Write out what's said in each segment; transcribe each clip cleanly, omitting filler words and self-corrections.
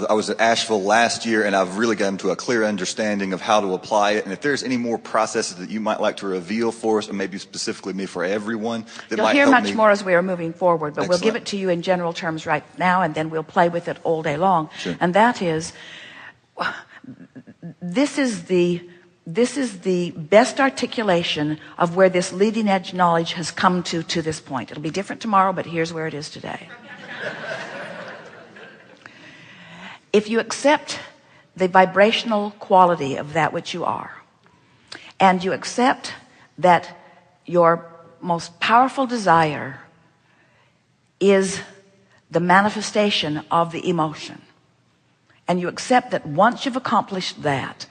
I was at Asheville last year, and I've really gotten to a clear understanding of how to apply it. And if there's any more processes that you might like to reveal for us, or maybe specifically me for everyone, that You'll might hear help much me. more as we are moving forward, but Excellent. we'll give it to you in general terms right now, and then we'll play with it all day long. Sure. And that is, this is the best articulation of where this leading edge knowledge has come to this point. It'll be different tomorrow, but here's where it is today. If you accept the vibrational quality of that which you are, and you accept that your most powerful desire is the manifestation of the emotion, and you accept that once you've accomplished that,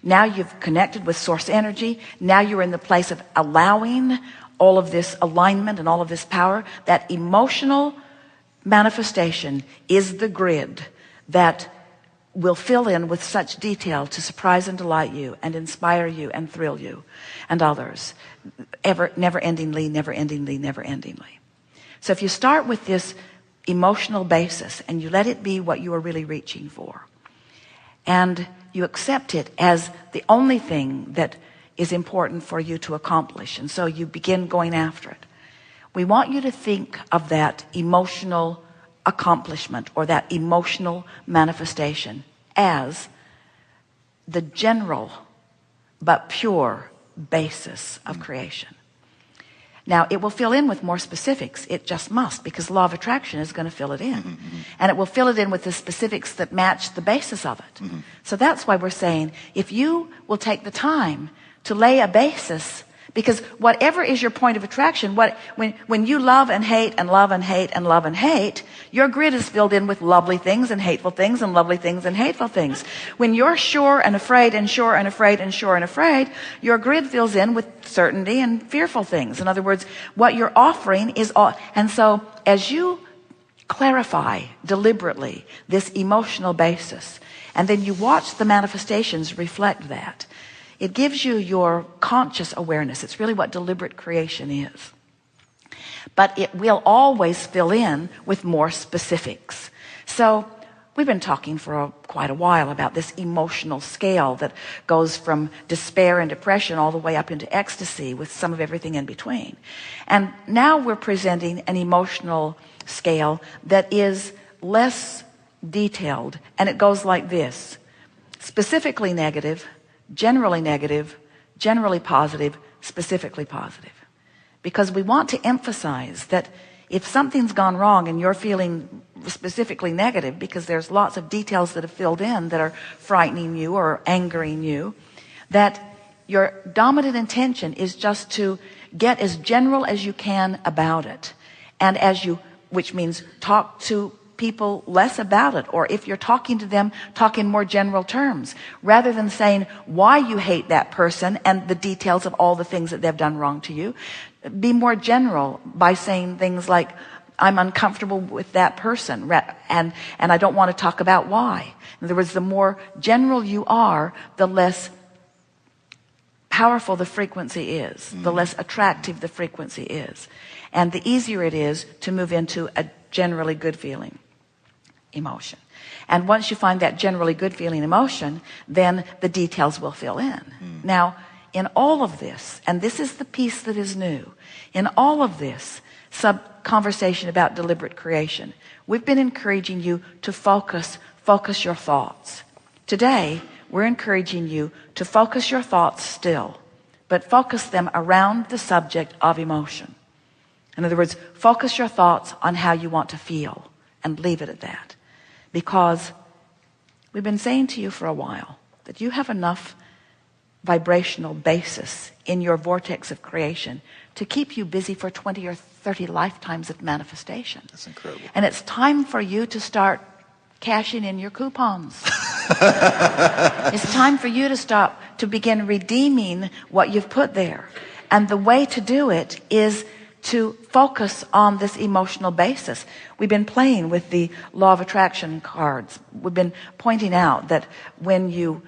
now you've connected with source energy, now you're in the place of allowing all of this alignment and all of this power, that emotional manifestation is the grid that will fill in with such detail to surprise and delight you and inspire you and thrill you and others, never endingly. So if you start with this emotional basis and you let it be what you are really reaching for, and you accept it as the only thing that is important for you to accomplish, and so you begin going after it, we want you to think of that emotional accomplishment or that emotional manifestation as the general but pure basis of creation. Now, it will fill in with more specifics. It just must, because the law of attraction is going to fill it in. And it will fill it in with the specifics that match the basis of it. So that's why we're saying, if you will take the time to lay a basis, because whatever is your point of attraction, when you love and hate and love and hate and love and hate, your grid is filled in with lovely things and hateful things and lovely things and hateful things. When you're sure and afraid and sure and afraid and sure and afraid, your grid fills in with certainty and fearful things. In other words, what you're offering is all. And so as you clarify deliberately this emotional basis, and then you watch the manifestations reflect that, it gives you your conscious awareness. It's really what deliberate creation is. But it will always fill in with more specifics. So we've been talking for quite a while about this emotional scale that goes from despair and depression all the way up into ecstasy, with some of everything in between. And now we're presenting an emotional scale that is less detailed, and it goes like this: specifically negative, generally positive, specifically positive. Because we want to emphasize that if something's gone wrong and you're feeling specifically negative, because there's lots of details that have filled in that are frightening you or angering you, that your dominant intention is just to get as general as you can about it. And which means talk to people less about it, or if you're talking to them, talk in more general terms, rather than saying why you hate that person and the details of all the things that they've done wrong to you. Be more general by saying things like, I'm uncomfortable with that person, and I don't want to talk about why. In other words, the more general you are, the less powerful the frequency is, the less attractive the frequency is, and the easier it is to move into a generally good feeling emotion. And once you find that generally good feeling emotion, then the details will fill in. Now, in all of this, and this is the piece that is new, in all of this conversation about deliberate creation, we've been encouraging you to focus your thoughts. Today, we're encouraging you to focus your thoughts still, but focus them around the subject of emotion. In other words, focus your thoughts on how you want to feel and leave it at that. Because we've been saying to you for a while that you have enough vibrational basis in your vortex of creation to keep you busy for 20 or 30 lifetimes of manifestation. That's incredible. And it's time for you to start cashing in your coupons. It's time for you to begin redeeming what you've put there. And the way to do it is to focus on this emotional basis. We've been playing with the law of attraction cards. We've been pointing out that when you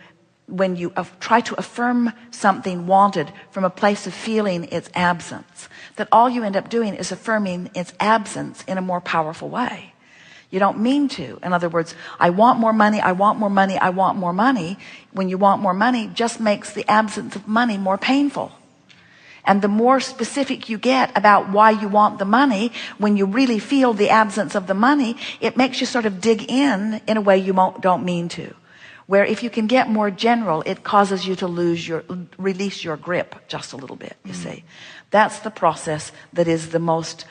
try to affirm something wanted from a place of feeling its absence, that all you end up doing is affirming its absence in a more powerful way. You don't mean to. In other words, I want more money, I want more money, I want more money. When you want more money, just makes the absence of money more painful. And the more specific you get about why you want the money, when you really feel the absence of the money, it makes you sort of dig in a way you don't mean to. Where if you can get more general, it causes you to release your grip just a little bit, you see. That's the process that is the most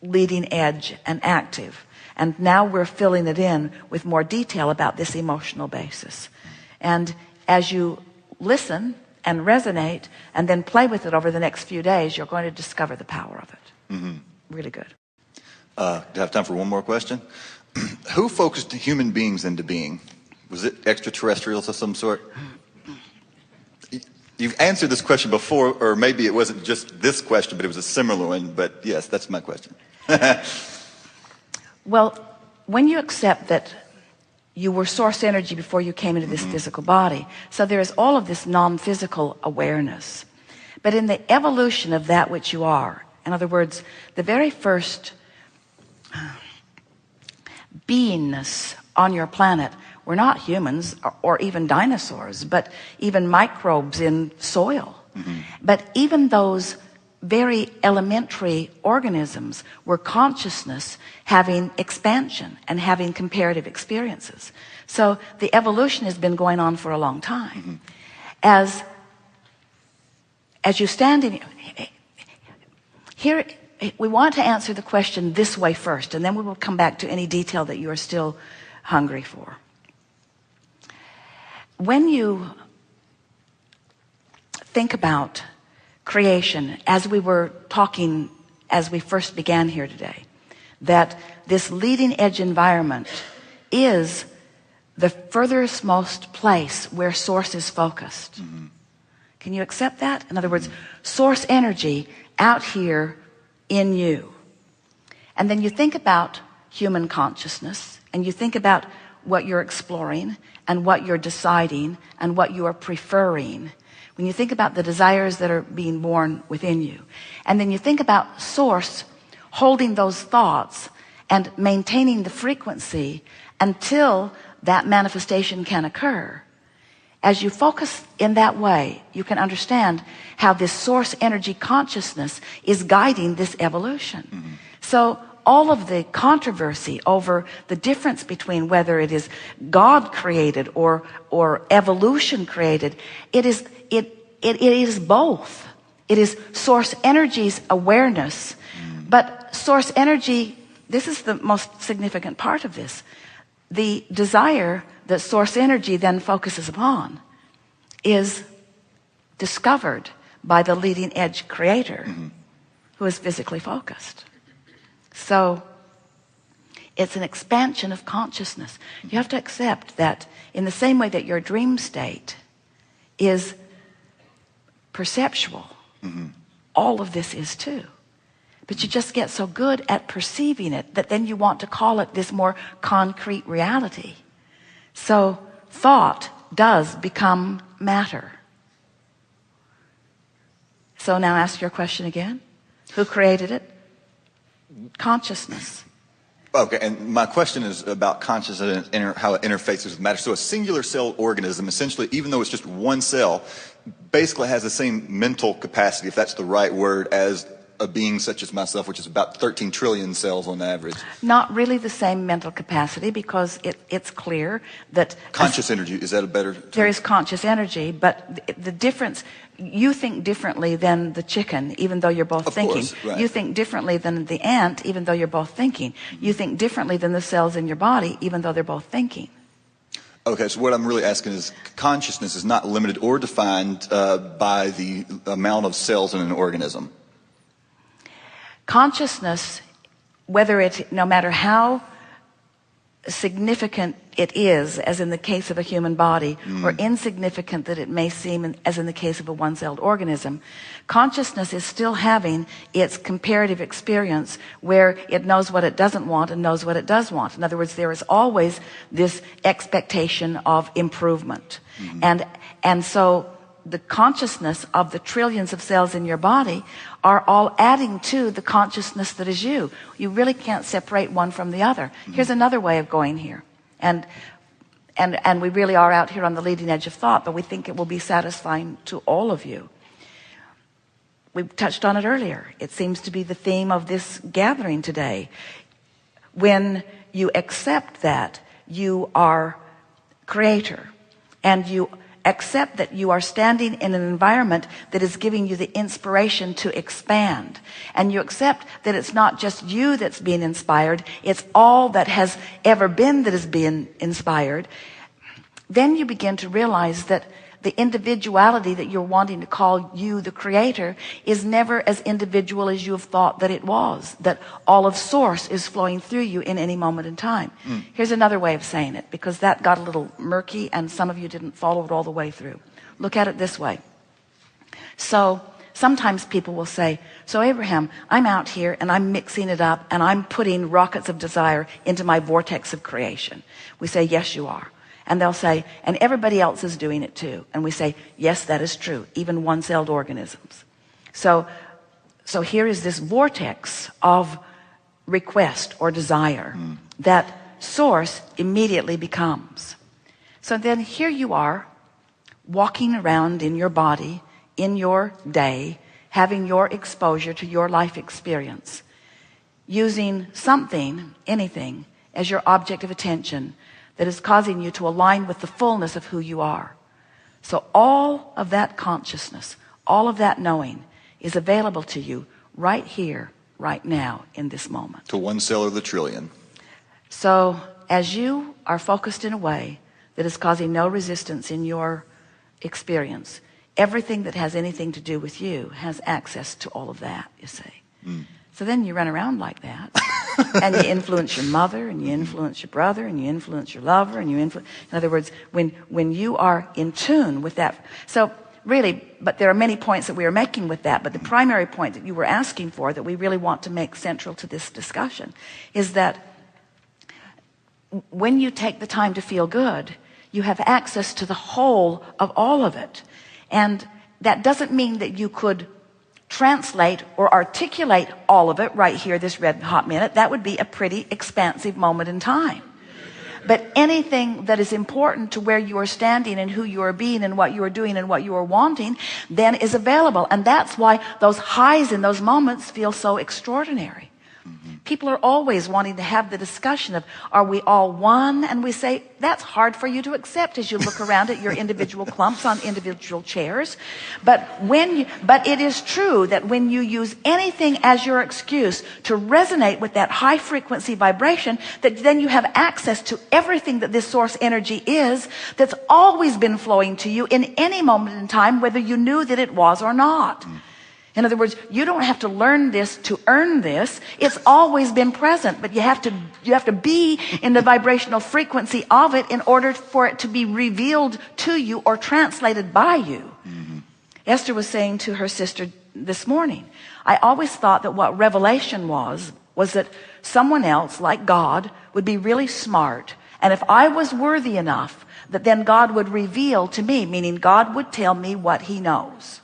leading edge and active. And now we're filling it in with more detail about this emotional basis. And as you listen and resonate and then play with it over the next few days, you're going to discover the power of it. Really good. Do I have time for one more question? Who focused human beings into being? Was it extraterrestrials of some sort? You've answered this question before, or maybe it wasn't just this question, but it was a similar one. But yes, that's my question. Well, when you accept that you were source energy before you came into this physical body, so there is all of this non-physical awareness. But in the evolution of that which you are, in other words, the very first beingness on your planet were not humans or even dinosaurs, but even microbes in soil. But even those very elementary organisms were consciousness having expansion and having comparative experiences. So the evolution has been going on for a long time. As you stand in here, we want to answer the question this way first, and then we will come back to any detail that you are still hungry for. When you think about creation, as we were talking as we first began here today, that this leading edge environment is the furthest most place where source is focused. Can you accept that? In other words, source energy out here in you. And then you think about human consciousness, and you think about what you're exploring and what you're deciding and what you are preferring. When you think about the desires that are being born within you, and then you think about source holding those thoughts and maintaining the frequency until that manifestation can occur. As you focus in that way, you can understand how this source energy consciousness is guiding this evolution. So all of the controversy over the difference between whether it is God created or evolution created, it is both. It is source energy's awareness. But source energy, this is the most significant part of this. The desire that source energy then focuses upon is discovered by the leading edge creator who is physically focused. So it's an expansion of consciousness. You have to accept that in the same way that your dream state is perceptual, all of this is too. But you just get so good at perceiving it that then you want to call it this more concrete reality. So thought does become matter. So now ask your question again. Who created it? Consciousness. Okay, and my question is about consciousness and how it interfaces with matter. So a singular cell organism, essentially, even though it's just one cell, basically has the same mental capacity, if that's the right word, as a being such as myself, which is about 13 trillion cells on average. Not really the same mental capacity, because it's clear that conscious energy, is that a better term? There is conscious energy, but the difference, you think differently than the chicken, even though you're both thinking. Course, right. You think differently than the ant, even though you're both thinking. You think differently than the cells in your body, even though they're both thinking. Okay, so what I'm really asking is, consciousness is not limited or defined by the amount of cells in an organism. Consciousness, no matter how significant it is, as in the case of a human body, or insignificant that it may seem, as in the case of a one-celled organism, consciousness is still having its comparative experience where it knows what it doesn't want and knows what it does want. In other words, there is always this expectation of improvement. And so the consciousness of the trillions of cells in your body are all adding to the consciousness that is you. You really can't separate one from the other. Here's another way of going here. And we really are out here on the leading edge of thought, but we think it will be satisfying to all of you. We touched on it earlier. It seems to be the theme of this gathering today. When you accept that you are creator, and you accept that you are standing in an environment that is giving you the inspiration to expand, and you accept that it's not just you that's being inspired, it's all that has ever been that is being inspired, then you begin to realize that the individuality that you're wanting to call you the creator is never as individual as you have thought that it was, that all of source is flowing through you in any moment in time. Here's another way of saying it, because that got a little murky and some of you didn't follow it all the way through. Look at it this way. So sometimes people will say, so Abraham, I'm out here and I'm mixing it up and I'm putting rockets of desire into my vortex of creation. We say, yes, you are. And they'll say, and everybody else is doing it too. And we say, yes, that is true, even one-celled organisms. So here is this vortex of request or desire that source immediately becomes. So then here you are, walking around in your body, in your day, having your exposure to your life experience, using something, anything, as your object of attention, that is causing you to align with the fullness of who you are. So all of that consciousness, all of that knowing is available to you right here, right now, in this moment. To one cell of the trillion. So as you are focused in a way that is causing no resistance in your experience, everything that has anything to do with you has access to all of that, you see. So then you run around like that. And you influence your mother, and you influence your brother, and you influence your lover, and in other words, when you are in tune with that. So really, but there are many points that we are making with that, but the primary point that you were asking for, that we really want to make central to this discussion, is that when you take the time to feel good, you have access to the whole of all of it. And that doesn't mean that you could translate or articulate all of it right here this red hot minute. That would be a pretty expansive moment in time. But anything that is important to where you are standing and who you are being and what you are doing and what you are wanting then is available. And that's why those highs in those moments feel so extraordinary. People are always wanting to have the discussion of, are we all one? And we say, that's hard for you to accept as you look around at your individual clumps on individual chairs. But it is true that when you use anything as your excuse to resonate with that high frequency vibration, that then you have access to everything that this source energy is, that's always been flowing to you in any moment in time, whether you knew that it was or not. In other words, you don't have to learn this to earn this. It's always been present, but you have to be in the vibrational frequency of it in order for it to be revealed to you or translated by you. Esther was saying to her sister this morning, I always thought that what revelation was that someone else, like God, would be really smart. And if I was worthy enough, that then God would reveal to me, meaning God would tell me what he knows.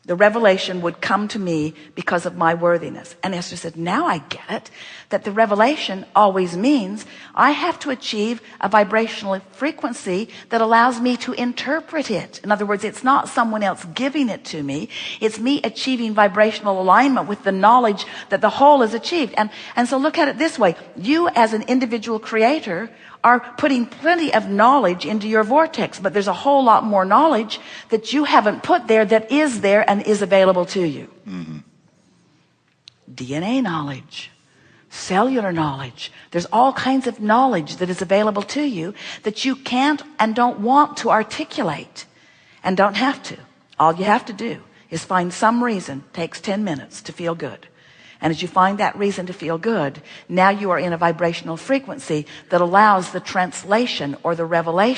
The revelation would come to me because of my worthiness. And Esther said, now I get it, that the revelation always means I have to achieve a vibrational frequency that allows me to interpret it. In other words, it's not someone else giving it to me. It's me achieving vibrational alignment with the knowledge that the whole is achieved. And so look at it this way. You as an individual creator are putting plenty of knowledge into your vortex, but there's a whole lot more knowledge that you haven't put there that is there and is available to you. DNA knowledge, cellular knowledge. There's all kinds of knowledge that is available to you that you can't and don't want to articulate and don't have to. All you have to do is find some reason. Takes 10 minutes to feel good. And as you find that reason to feel good, now you are in a vibrational frequency that allows the translation or the revelation